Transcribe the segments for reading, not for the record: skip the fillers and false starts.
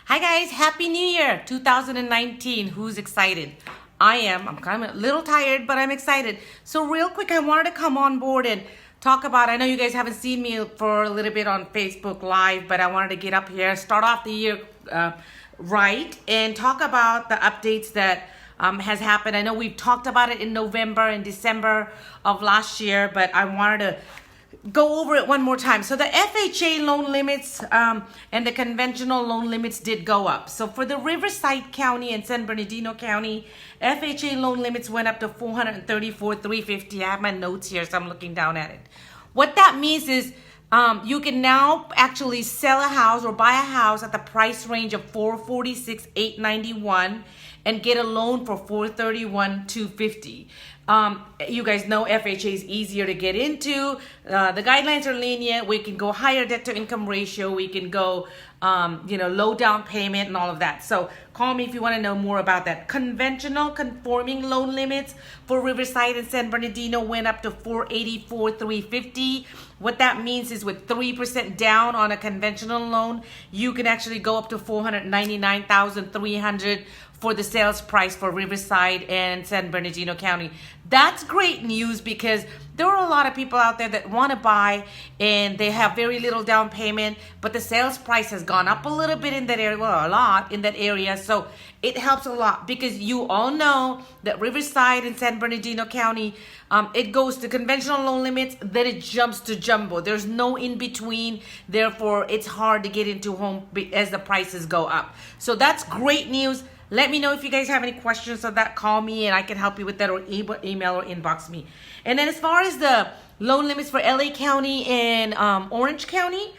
Hi guys, Happy New Year 2019. Who's excited? I am. I'm kind of a little tired, but I'm excited. So real quick, I wanted to come on board and talk about, I know you guys haven't seen me for a little bit on Facebook Live, but I wanted to get up here, start off the year right, and talk about the updates that has happened. I know we've talked about it in November and December of last year, but I wanted to go over it one more time. So the FHA loan limits and the conventional loan limits did go up. So for the Riverside County and San Bernardino County, FHA loan limits went up to $434,350. I have my notes here, so I'm looking down at it. What that means is you can now actually sell a house or buy a house at the price range of $446,891 and get a loan for $431,250. You guys know FHA is easier to get into. The guidelines are lenient. We can go higher debt to income ratio. We can go, low down payment and all of that. So call me if you want to know more about that. Conventional conforming loan limits for Riverside and San Bernardino went up to $484,350. What that means is with 3% down on a conventional loan, you can actually go up to $499,300 for the sales price for Riverside and San Bernardino County. That's great news because there are a lot of people out there that want to buy and they have very little down payment, but the sales price has gone up a little bit in that area, well, a lot in that area. So it helps a lot because you all know that Riverside and San Bernardino County, it goes to conventional loan limits, then it jumps to jumbo. There's no in between. Therefore, it's hard to get into home as the prices go up. So that's great news. Let me know if you guys have any questions on that. Call me and I can help you with that, or email or inbox me. And then as far as the loan limits for LA County and Orange County,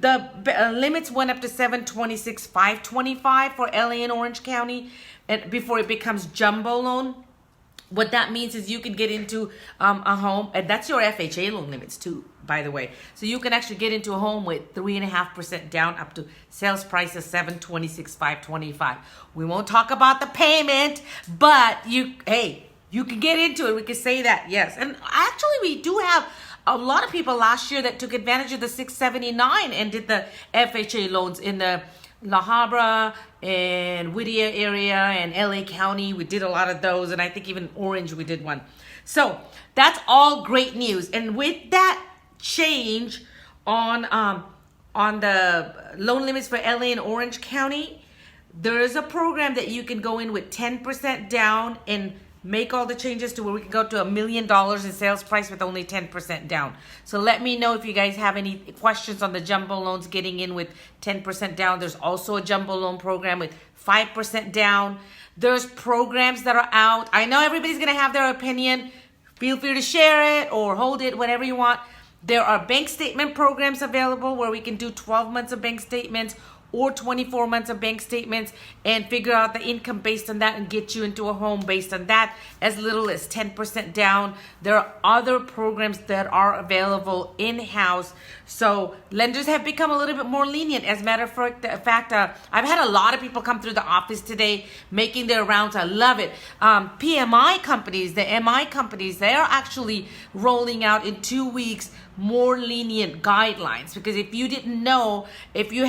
the limits went up to $726,525 for LA and Orange County, and before it becomes jumbo loan. What that means is you can get into a home, and that's your FHA loan limits too, by the way. So you can actually get into a home with 3.5% down up to sales price of $726,525. We won't talk about the payment, but you can get into it. We can say that, yes. And actually, we do have a lot of people last year that took advantage of the 679 and did the FHA loans in the La Habra and Whittier area and LA County. We did a lot of those, and I think even Orange we did one. So that's all great news. And with that change on the loan limits for LA and Orange County, there is a program that you can go in with 10% down and make all the changes to where we can go to $1 million in sales price with only 10% down. So let me know if you guys have any questions on the jumbo loans getting in with 10% down. There's also a jumbo loan program with 5% down. There's programs that are out. I know everybody's going to have their opinion. Feel free to share it or hold it, whatever you want. There are bank statement programs available where we can do 12 months of bank statements or 24 months of bank statements and figure out the income based on that and get you into a home based on that, as little as 10% down. There are other programs that are available in-house. So lenders have become a little bit more lenient. As a matter of fact, I've had a lot of people come through the office today making their rounds. I love it. PMI companies, the MI companies, they are actually rolling out in 2 weeks more lenient guidelines, because if you didn't know, if you're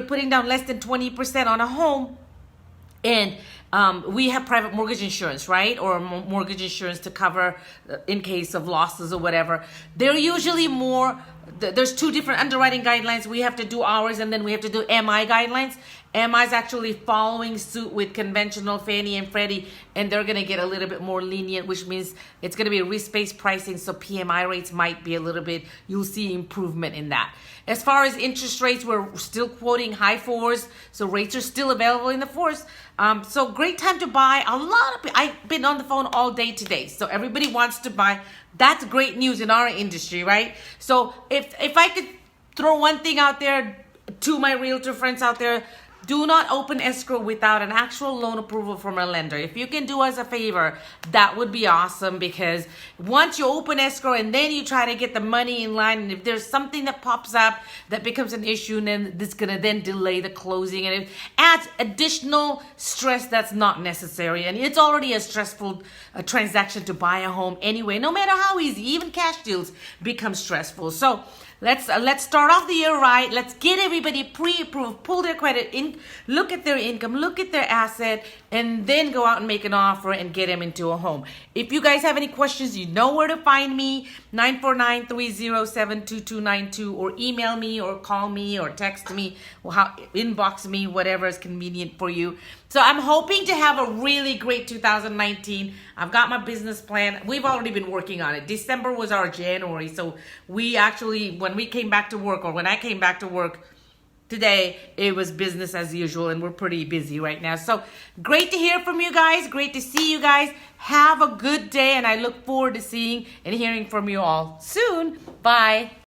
putting down less than 20% on a home, and we have private mortgage insurance, right? Or mortgage insurance to cover in case of losses or whatever. They're usually more, there's two different underwriting guidelines. We have to do ours, and then we have to do MI guidelines. MI is actually following suit with conventional Fannie and Freddie, and they're going to get a little bit more lenient, which means it's going to be a risk-based pricing, so PMI rates might be a little bit, you'll see improvement in that. As far as interest rates, we're still quoting high fours, so rates are still available in the fours. So great time to buy. I've been on the phone all day today, so everybody wants to buy. That's great news in our industry, right? So if I could throw one thing out there to my realtor friends out there, do not open escrow without an actual loan approval from a lender. If you can do us a favor, that would be awesome, because once you open escrow and then you try to get the money in line, and if there's something that pops up that becomes an issue, and then this going to then delay the closing, and it adds additional stress that's not necessary. And it's already a stressful transaction to buy a home anyway, no matter how easy. Even cash deals become stressful. So Let's start off the year right. Let's get everybody pre-approved, pull their credit in, look at their income, look at their asset, and then go out and make an offer and get them into a home. If you guys have any questions, you know where to find me, 949-307-2292, or email me or call me or text me, or inbox me, whatever is convenient for you. So I'm hoping to have a really great 2019. I've got my business plan. We've already been working on it. December was our January. So we actually, when we came back to work, or when I came back to work today, it was business as usual, and we're pretty busy right now. So great to hear from you guys. Great to see you guys. Have a good day, and I look forward to seeing and hearing from you all soon. Bye.